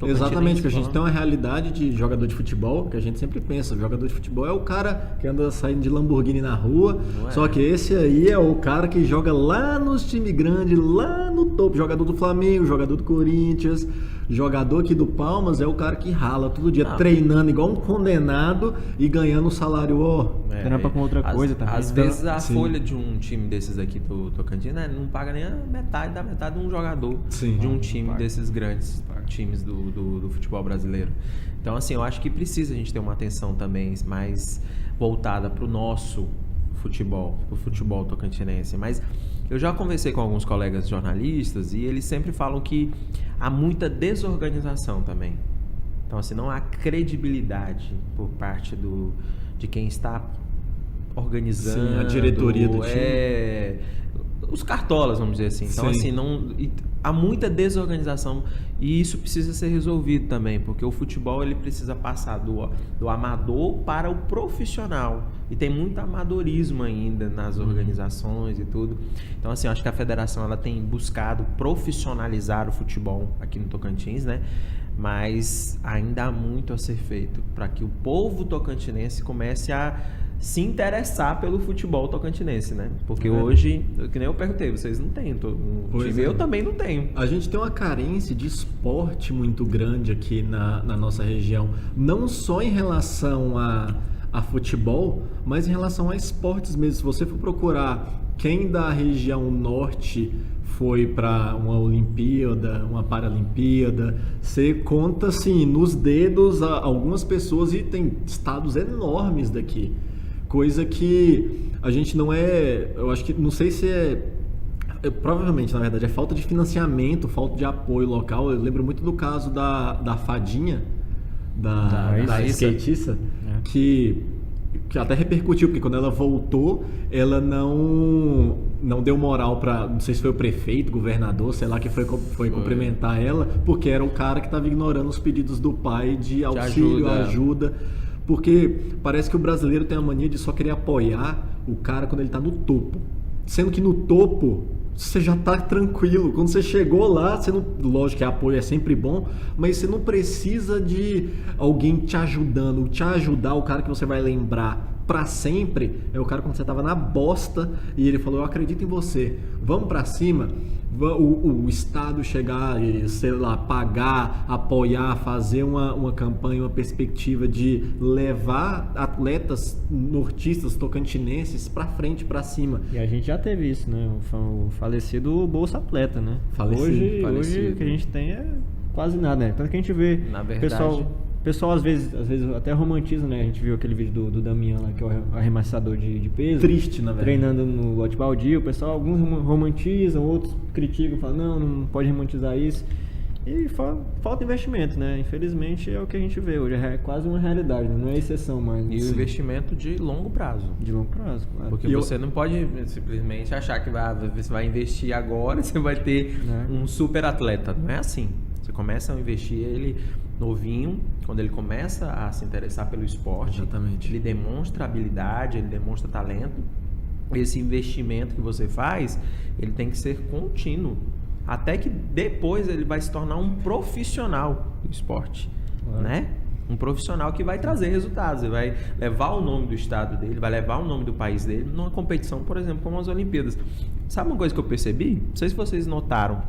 Exatamente, porque a gente tem uma realidade de jogador de futebol, que a gente sempre pensa, o jogador de futebol é o cara que anda saindo de Lamborghini na rua, só que esse aí é o cara que joga lá nos times grandes, lá no topo, jogador do Flamengo, jogador do Corinthians, jogador aqui do Palmas é o cara que rala todo dia, treinando igual um condenado e ganhando um salário, trampa com outra coisa também. Às vezes a folha de um time desses aqui do Tocantins, né, não paga nem a metade da metade de um jogador de um time desses grandes times do futebol brasileiro. Então, assim, eu acho que precisa a gente ter uma atenção também mais voltada para o nosso futebol, o futebol tocantinense. Mas eu já conversei com alguns colegas jornalistas e eles sempre falam que há muita desorganização também. Então, assim, não há credibilidade por parte de quem está organizando. Sim, a diretoria do time. Os cartolas, vamos dizer assim. Então, assim, há muita desorganização e isso precisa ser resolvido também, porque o futebol ele precisa passar do amador para o profissional. E tem muito amadorismo ainda nas organizações e tudo. Então, assim, eu acho que a federação ela tem buscado profissionalizar o futebol aqui no Tocantins, né? Mas ainda há muito a ser feito para que o povo tocantinense comece a se interessar pelo futebol tocantinense, né? Porque hoje, que nem eu perguntei, vocês não têm eu também não tenho. A gente tem uma carência de esporte muito grande aqui na nossa região, não só em relação a futebol, mas em relação a esportes mesmo. Se você for procurar quem da região norte foi para uma Olimpíada, uma Paralimpíada, você conta assim nos dedos algumas pessoas e tem estados enormes daqui. Coisa que a gente não eu acho que, não sei se provavelmente, na verdade, é falta de financiamento, falta de apoio local. Eu lembro muito do caso da Fadinha, da skatista, que até repercutiu, porque quando ela voltou, ela não deu moral para, não sei se foi o prefeito, governador, sei lá, que foi cumprimentar ela, porque era o cara que estava ignorando os pedidos do pai de auxílio, ajuda. Porque parece que o brasileiro tem a mania de só querer apoiar o cara quando ele está no topo. Sendo que no topo, você já está tranquilo. Quando você chegou lá, lógico que apoio é sempre bom, mas você não precisa de alguém te ajudando. Te ajudar, o cara que você vai lembrar para sempre, é o cara quando você estava na bosta e ele falou, eu acredito em você, vamos para cima. O Estado chegar e, sei lá, pagar, apoiar, fazer uma campanha, uma perspectiva de levar atletas nortistas, tocantinenses para frente, para cima. E a gente já teve isso, né? O falecido Bolsa Atleta, né? Hoje o que a gente tem é quase nada, né? Tanto que a gente vê pessoal às vezes até romantiza, né? A gente viu aquele vídeo do Damian lá, que é o arremessador de peso. Triste, na verdade. Treinando no lote baldio. O pessoal, alguns romantizam, outros criticam, falam, não pode romantizar isso. E falta investimento, né? Infelizmente é o que a gente vê hoje. É quase uma realidade, né? Não é exceção mais. E o investimento de longo prazo. De longo prazo, claro. Porque você não pode simplesmente achar que você vai investir agora e você vai ter um super atleta. Não é assim. Você começa a investir ele novinho, quando ele começa a se interessar pelo esporte. Exatamente. Ele demonstra habilidade, ele demonstra talento. Esse investimento que você faz, ele tem que ser contínuo. Até que depois ele vai se tornar um profissional do esporte, né? Um profissional que vai trazer resultados, ele vai levar o nome do estado dele, vai levar o nome do país dele numa competição, por exemplo, como as Olimpíadas. Sabe uma coisa que eu percebi? Não sei se vocês notaram,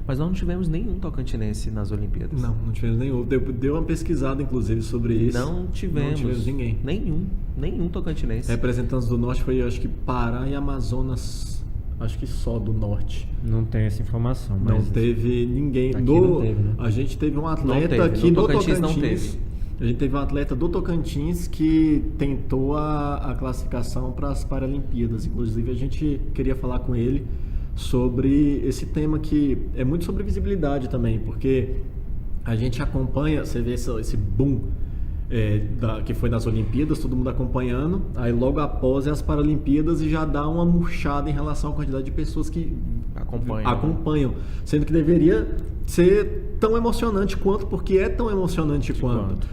mas nós não tivemos nenhum tocantinense nas Olimpíadas. Não tivemos nenhum. Deu uma pesquisada, inclusive, sobre isso. Não tivemos ninguém. Nenhum tocantinense. Representantes do norte foi, acho que Pará e Amazonas, acho que só do norte. Não tem essa informação. Não teve ninguém. Aqui não teve, né? A gente teve um atleta aqui do Tocantins. Não teve. A gente teve um atleta do Tocantins que tentou a classificação para as Paralimpíadas. Inclusive, a gente queria falar com ele sobre esse tema que é muito sobre visibilidade também, porque a gente acompanha, você vê esse boom que foi nas Olimpíadas, todo mundo acompanhando, aí logo após as Paralimpíadas e já dá uma murchada em relação à quantidade de pessoas que acompanham, sendo que deveria ser tão emocionante quanto, porque é tão emocionante quanto.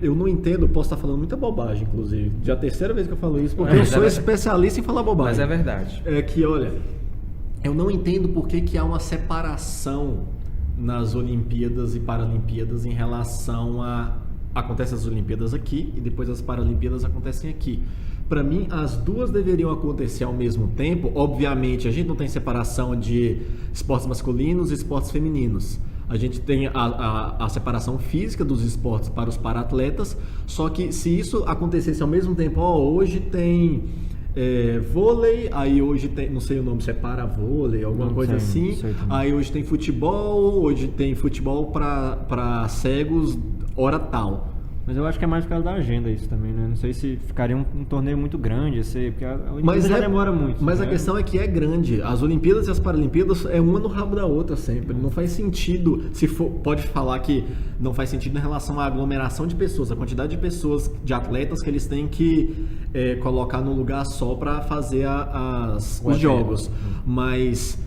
Eu não entendo, posso estar falando muita bobagem, inclusive, já é a terceira vez que eu falo isso, porque eu sou especialista em falar bobagem. Mas é verdade. É que, olha, eu não entendo por que há uma separação nas Olimpíadas e Paralimpíadas em relação a... Acontecem as Olimpíadas aqui e depois as Paralimpíadas acontecem aqui. Para mim, as duas deveriam acontecer ao mesmo tempo. Obviamente, a gente não tem separação de esportes masculinos e esportes femininos. A gente tem a separação física dos esportes para os para-atletas, só que se isso acontecesse ao mesmo tempo, hoje tem vôlei, aí hoje tem, não sei o nome, se é para-vôlei, alguma coisa assim, aí hoje tem futebol, hoje tem futebol para cegos, hora tal. Mas eu acho que é mais por causa da agenda isso também, né? Não sei se ficaria um torneio muito grande, porque a Olimpíada já demora muito. Mas né? A questão é que é grande. As Olimpíadas e as Paralimpíadas é uma no rabo da outra sempre. Não faz sentido, pode falar que não faz sentido em relação à aglomeração de pessoas, a quantidade de pessoas, de atletas que eles têm que colocar num lugar só para fazer os jogos. Mas...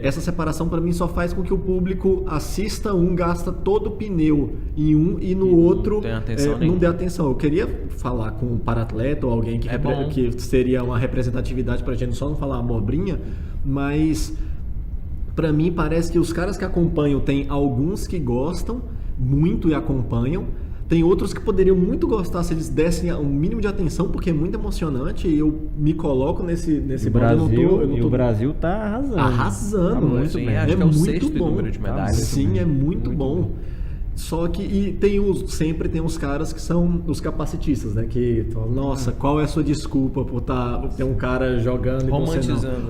essa separação para mim só faz com que o público assista gasta todo o pneu em e no outro não dê atenção. Eu queria falar com um para-atleta ou alguém que seria uma representatividade para a gente só não falar abobrinha, mas para mim parece que os caras que acompanham, tem alguns que gostam muito e acompanham, tem outros que poderiam muito gostar se eles dessem um mínimo de atenção, porque é muito emocionante e eu me coloco nesse Brasil. O Brasil tá arrasando. Arrasando, tá muito bem. Acho que é o sexto número de medalhas. Sim, é muito bom. Só que sempre tem os caras que são os capacitistas, né? Que falam, nossa, qual é a sua desculpa por ter um cara jogando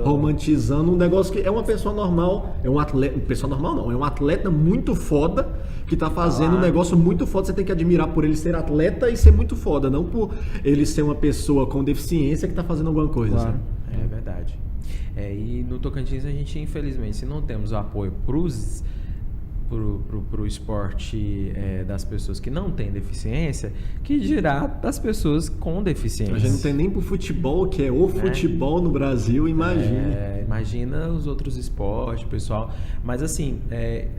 romantizando um negócio que é uma pessoa normal, é um atleta, pessoa normal não, é um atleta muito foda que tá fazendo um negócio muito foda, você tem que admirar por ele ser atleta e ser muito foda, não por ele ser uma pessoa com deficiência que tá fazendo alguma coisa. Claro. Sabe? É verdade. E no Tocantins a gente, infelizmente, se não temos o apoio pro esporte das pessoas que não têm deficiência, que dirá das pessoas com deficiência. A gente não tem nem pro futebol, que é o futebol no Brasil, imagina. Imagina os outros esportes, pessoal. Mas assim,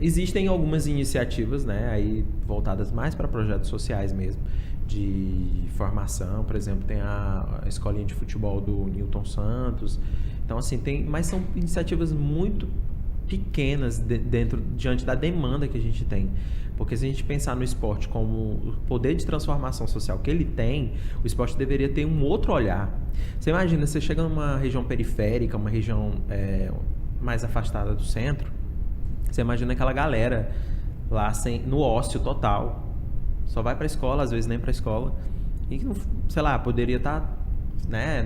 existem algumas iniciativas, né, aí voltadas mais para projetos sociais mesmo, de formação. Por exemplo, tem a escolinha de futebol do Newton Santos. Então assim, mas são iniciativas muito pequenas diante da demanda que a gente tem. Porque se a gente pensar no esporte como o poder de transformação social que ele tem, o esporte deveria ter um outro olhar. Você imagina, você chega numa região periférica, uma região mais afastada do centro, você imagina aquela galera lá no ócio total, só vai para a escola, às vezes nem para a escola, e que, sei lá, poderia estar, né,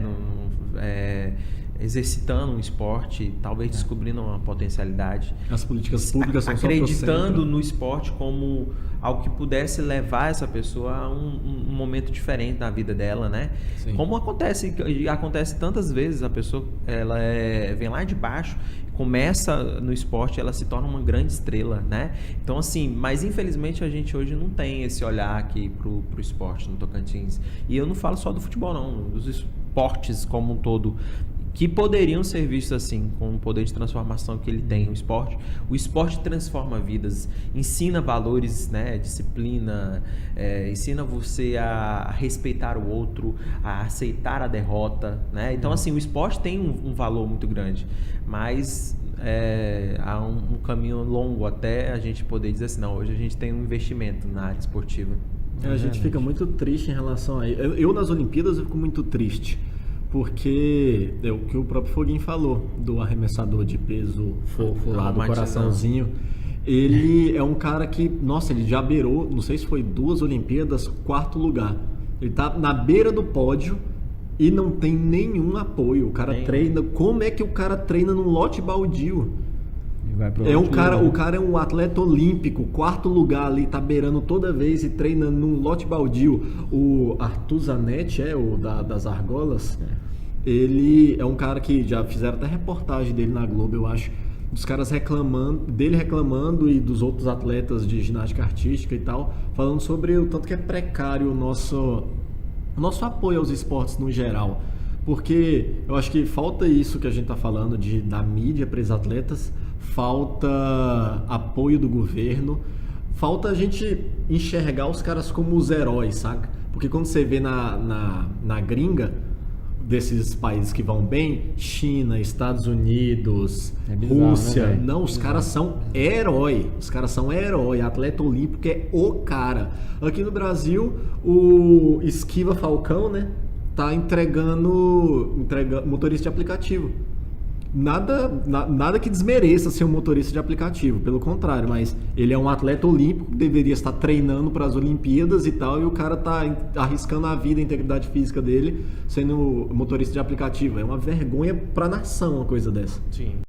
exercitando um esporte, talvez descobrindo uma potencialidade. As políticas públicas são acreditando no esporte como algo que pudesse levar essa pessoa a um momento diferente na vida dela, né? Sim. Como acontece tantas vezes, a pessoa vem lá de baixo, começa no esporte, ela se torna uma grande estrela, né? Então assim, mas infelizmente a gente hoje não tem esse olhar aqui pro esporte no Tocantins. E eu não falo só do futebol não, dos esportes como um todo, que poderiam ser vistos assim, com o poder de transformação que ele tem. O esporte transforma vidas, ensina valores, né, disciplina, ensina você a respeitar o outro, a aceitar a derrota, né? Então assim, o esporte tem um valor muito grande, mas há um caminho longo até a gente poder dizer assim, não, hoje a gente tem um investimento na área esportiva. A gente fica muito triste em relação a isso. Eu nas Olimpíadas eu fico muito triste, porque é o que o próprio Foguinho falou, do arremessador de peso fofo lá, do coraçãozinho. Ele é um cara que, nossa, ele já beirou, não sei se foi 2 Olimpíadas, 4º lugar. Ele tá na beira do pódio e não tem nenhum apoio. O cara treina, como é que o cara treina num lote baldio? O cara é um atleta olímpico, 4º lugar ali, tá beirando toda vez e treina num lote baldio. O Arthur Zanetti, o das argolas, ele é um cara que já fizeram até reportagem dele na Globo, eu acho, dos caras reclamando e dos outros atletas de ginástica artística e tal, falando sobre o tanto que é precário o nosso apoio aos esportes no geral. Porque eu acho que falta isso que a gente tá falando da mídia para os atletas, falta apoio do governo, falta a gente enxergar os caras como os heróis, saca? Porque quando você vê na gringa, desses países que vão bem, China, Estados Unidos, bizarro, Rússia, né, não, os caras são herói, atleta olímpico é o cara. Aqui no Brasil, o Esquiva Falcão, né, tá entregando motorista de aplicativo. Nada que desmereça ser um motorista de aplicativo, pelo contrário, mas ele é um atleta olímpico que deveria estar treinando para as Olimpíadas e tal, e o cara tá arriscando a vida, a integridade física dele, sendo motorista de aplicativo. É uma vergonha para a nação uma coisa dessa. Sim.